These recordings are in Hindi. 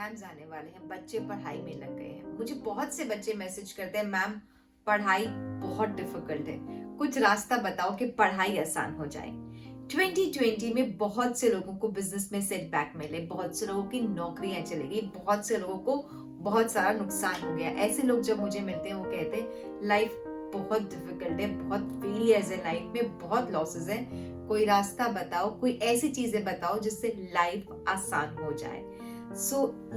एग्जाम्स आने वाले हैं, बच्चे पढ़ाई में लग गए हैं। मुझे बहुत से बच्चे मैसेज करते हैं, मैम पढ़ाई बहुत डिफिकल्ट है, कुछ रास्ता बताओ कि पढ़ाई आसान हो जाए। 2020 में बहुत से लोगों को बिजनेस में सेटबैक मिले, बहुत से लोगों की नौकरियां चली गई, बहुत से लोगों को बहुत सारा नुकसान हो गया। ऐसे लोग जब मुझे मिलते हैं वो कहते हैं लाइफ बहुत डिफिकल्ट है, बहुत फेलियर्स है लाइफ में, बहुत लॉसेस है, कोई रास्ता बताओ, कोई ऐसी चीजें बताओ जिससे लाइफ आसान हो जाए।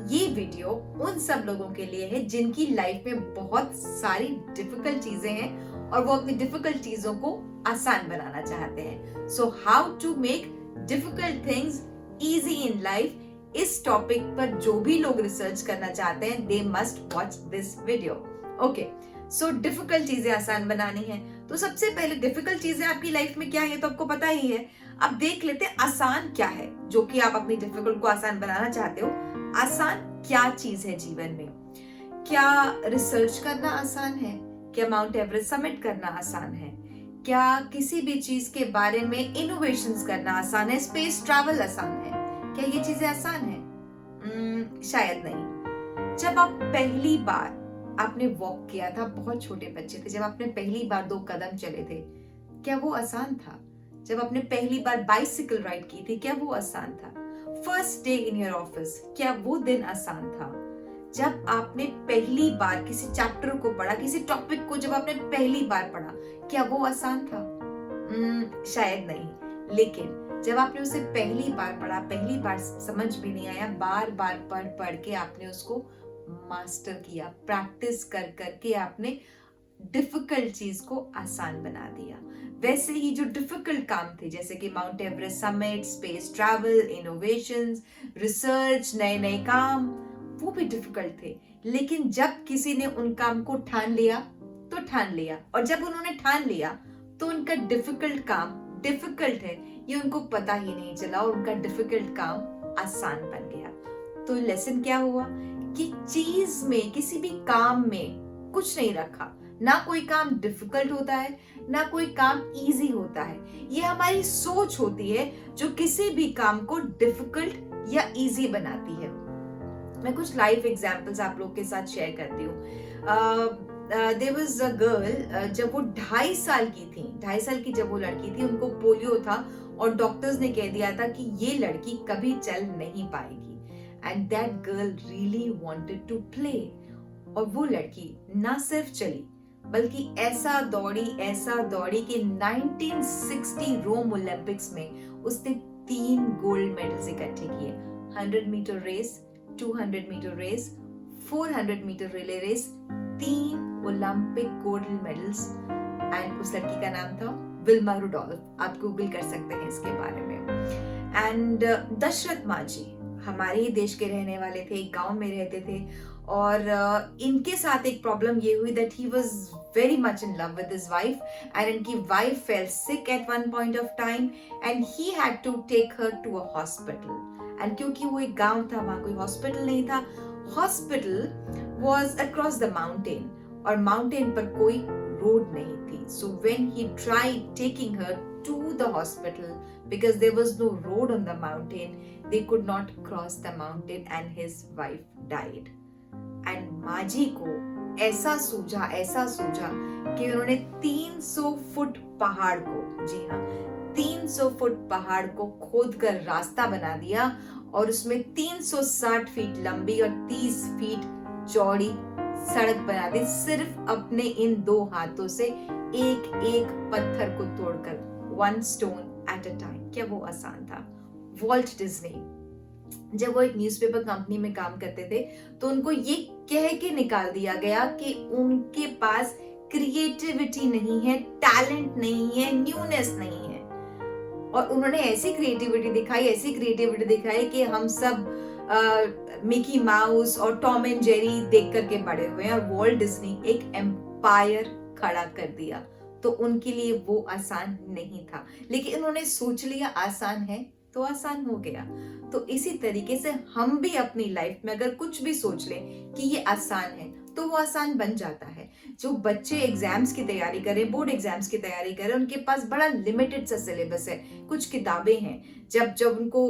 ये वीडियो उन सब लोगों के लिए है जिनकी लाइफ में बहुत सारी डिफिकल्ट चीजें हैं और वो अपनी डिफिकल्ट चीजों को आसान बनाना चाहते हैं। So how to make difficult things easy in life, इस टॉपिक पर जो भी लोग रिसर्च करना चाहते हैं they must watch this video. Okay, so difficult चीजें आसान बनानी है तो सबसे पहले डिफिकल्ट चीजें आपकी लाइफ में क्या है तो आपको पता ही है। अब देख लेते हैं आसान क्या है, जो कि आप अपनी डिफिकल्ट को आसान बनाना चाहते हो। आसान क्या चीज है जीवन में? क्या रिसर्च करना आसान है? क्या माउंट एवरेस्ट समिट करना आसान है? क्या किसी भी चीज के बारे में इनोवेशंस करना आसान है? स्पेस ट्रैवल आसान है? क्या ये चीजें आसान है? शायद नहीं। जब आप पहली बार आपने वॉक किया था, बहुत छोटे बच्चे थे, जब आपने पहली बार 2 कदम चले थे, क्या वो आसान था? जब आपने पहली बार बाइसिकल राइड की थी, क्या वो आसान था? First day in your office, क्या वो दिन आसान था? जब आपने पहली बार किसी चैप्टर को पढ़ा, किसी टॉपिक को जब आपने पहली बार पढ़ा, क्या वो आसान था? शायद नहीं। लेकिन जब आपने उसे पहली बार पढ़ा, पहली बार समझ भी नहीं आया, बार बार पढ़ पढ़ के आपने उसको मास्टर किया, प्रैक्टिस कर करके आपने डिफिकल्ट चीज को आसान बना दिया। वैसे ही जो डिफिकल्ट काम थे, जैसे कि mount Everest summit, space travel, innovations, research, नए नए काम, वो भी डिफिकल्ट थे। लेकिन जब किसी ने उन काम को ठान लिया तो ठान लिया, और जब उन्होंने ठान लिया तो उनका डिफिकल्ट काम डिफिकल्ट है ये उनको पता ही नहीं चला और उनका डिफिकल्ट काम आसान बन गया। तो लेसन क्या हुआ कि चीज में, किसी भी काम में कुछ नहीं रखा। ना कोई काम डिफिकल्ट होता है, ना कोई काम इजी होता है। ये हमारी सोच होती है जो किसी भी काम को डिफिकल्ट या इजी बनाती है। मैं कुछ लाइफ एग्जांपल्स आप लोग के साथ शेयर करती हूँ। देयर वाज अ गर्ल, जब वो 2.5 साल की थी, 2.5 साल की जब वो लड़की थी, उनको पोलियो था और डॉक्टर्स ने कह दिया था कि ये लड़की कभी चल नहीं पाएगी। And that girl really wanted to play. और वो लड़की ना सिर्फ चली बल्कि ऐसा दौड़ी कि 1960 रोम ओलंपिक्स में उसने 3 गोल्ड मेडल्स इकट्ठे किए। 100 metre race, 200 metre race, 400 metre relay race, 3 Olympic gold medals. And उस लड़की का नाम था विल्मा रुडोल्फ। आप गूगल कर सकते हैं इसके बारे में। एंड दशरथ मांझी हमारे ही देश के रहने वाले थे, एक गांव में रहते थे, और इनके साथ एक प्रॉब्लम ये हुई that he was very much in love with his wife, and इनकी wife fell sick at one point of time and he had to take her to a hospital. And क्योंकि वो एक गांव था, वहां कोई हॉस्पिटल नहीं था, hospital was across the mountain, और माउंटेन पर कोई रोड नहीं थी। So when he tried taking her to the hospital, because there was no road on the mountain, they could not cross the mountain and his wife died. And माझी को ऐसा सूझा कि उन्होंने 300 फुट पहाड़ को, जी हाँ, 300 फुट पहाड़ को खोद कर रास्ता बना दिया और उसमें 360 फीट लंबी और 30 फीट चौड़ी सड़क बना दी, सिर्फ अपने इन 2 हाथों से एक एक पत्थर को तोड़कर, one stone at a time. क्या वो आसान था? वॉल्ट डिज्नी जब वो एक न्यूज़पेपर कंपनी में काम करते थे तो उनको ये कह के निकाल दिया गया कि उनके पास क्रिएटिविटी नहीं है, टैलेंट नहीं है, न्यूनेस नहीं है। और उन्होंने ऐसी क्रिएटिविटी दिखाई कि हम सब मिकी माउस और टॉम एंड जेरी देख करके बड़े हुए हैं, और वॉल्ट डिज्नी एक एम्पायर खड़ा कर दिया। तो उनके लिए वो आसान नहीं था, लेकिन उन्होंने सोच लिया आसान है तो आसान हो गया। तो इसी तरीके से हम भी अपनी लाइफ में अगर कुछ भी सोच लें कि ये आसान है तो वो आसान बन जाता है। जो बच्चे एग्जाम्स की तैयारी करें, बोर्ड एग्जाम्स की तैयारी करें, उनके पास बड़ा लिमिटेड सा सिलेबस है, कुछ किताबें हैं। जब उनको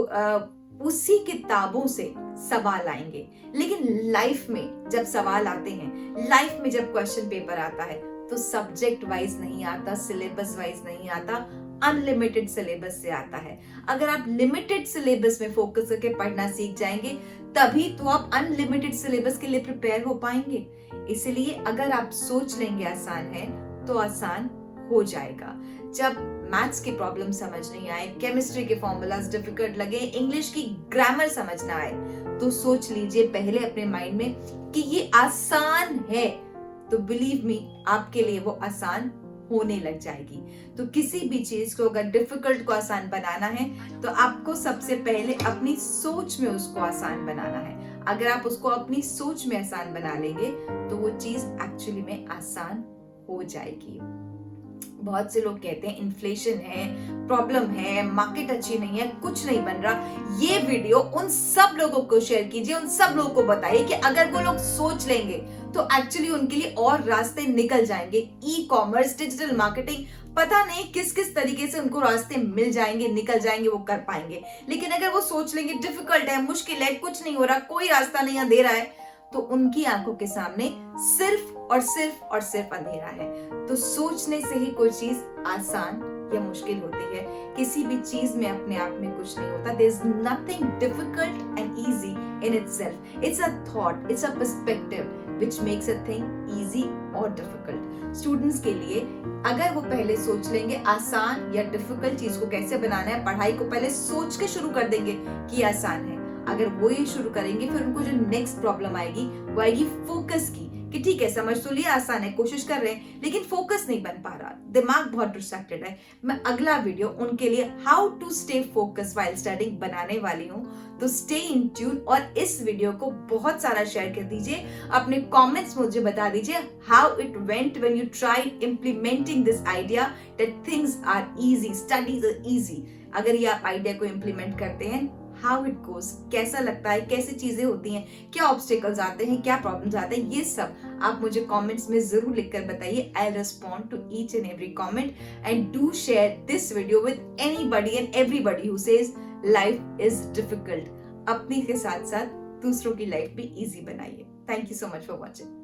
उसी किताबों से सवाल आएंगे। लेकिन लाइफ में जब सवाल आते हैं, लाइफ में जब क्वेश्चन पेपर आता है, तो सब्जेक्ट वाइज नहीं आता, सिलेबस वाइज नहीं आता, अनलिमिटेड सिलेबस से आता है। अगर आप लिमिटेड सिलेबस में फोकस करके पढ़ना सीख जाएंगे, तभी तो आप अनलिमिटेड सिलेबस के लिए प्रिपेयर हो पाएंगे। इसलिए अगर आप सोच लेंगे आसान है, तो आसान हो जाएगा। जब मैथ्स की प्रॉब्लम समझ नहीं आए, केमिस्ट्री के फॉर्मूलाज डिफिकल्ट लगे, इंग्लिश की ग्रामर समझ ना आए, तो सोच लीजिए पहले अपने माइंड में कि ये आसान है, तो बिलीव मी आपके लिए वो आसान होने लग जाएगी। तो किसी भी चीज को अगर डिफिकल्ट को आसान बनाना है, तो आपको सबसे पहले अपनी सोच में उसको आसान बनाना है। अगर आप उसको अपनी सोच में आसान बना लेंगे, तो वो चीज एक्चुअली में आसान हो जाएगी। बहुत से लोग कहते हैं इन्फ्लेशन है, प्रॉब्लम है, मार्केट अच्छी नहीं है, कुछ नहीं बन रहा। ये वीडियो उन सब लोगों को शेयर कीजिए, उन सब लोगों को बताइए कि अगर वो लोग सोच लेंगे तो एक्चुअली उनके लिए और रास्ते निकल जाएंगे। ई कॉमर्स, डिजिटल मार्केटिंग, पता नहीं किस किस तरीके से उनको रास्ते मिल जाएंगे, निकल जाएंगे, वो कर पाएंगे। लेकिन अगर वो सोच लेंगे डिफिकल्ट है, मुश्किल है, कुछ नहीं हो रहा, कोई रास्ता नहीं अंधेरा है, तो उनकी आंखों के सामने सिर्फ और सिर्फ और सिर्फ अंधेरा है। तो सोचने से ही कोई चीज आसान या मुश्किल होती है। किसी भी चीज में अपने आप में कुछ नहीं होता। There is nothing difficult and easy in itself. It's a thought, it's a perspective which makes a thing easy or difficult. Students के लिए अगर वो पहले सोच लेंगे आसान या डिफिकल्ट चीज को कैसे बनाना है, पढ़ाई को पहले सोच के शुरू कर देंगे कि आसान है, अगर वो ये शुरू करेंगे, फिर उनको जो नेक्स्ट प्रॉब्लम आएगी वो आएगी फोकस की, कि ठीक है समझ तो लिया, आसान है, कोशिश कर रहे हैं, लेकिन फोकस नहीं बन पा रहा, दिमाग बहुत डिस्ट्रैक्टेड है। मैं अगला वीडियो उनके लिए how to stay focus while studying बनाने वाली हूँ, तो स्टे इन ट्यून। और इस वीडियो को बहुत सारा शेयर कर दीजिए, अपने कमेंट्स मुझे बता दीजिए how it went when you tried implementing this idea that things are easy, studies are easy. अगर ये आप आइडिया को इम्प्लीमेंट करते हैं, हाउ इट गोज, कैसा लगता है, कैसी चीजें होती हैं, क्या ऑब्स्टिकल्स आते हैं, क्या प्रॉब्लम्स आते हैं, ये सब आप मुझे कमेंट्स में जरूर लिखकर बताइए। I respond to each and every comment and do share this video with anybody and everybody who says life is difficult. अपनी के साथ साथ दूसरों की लाइफ भी इजी बनाइए। Thank you so much for watching.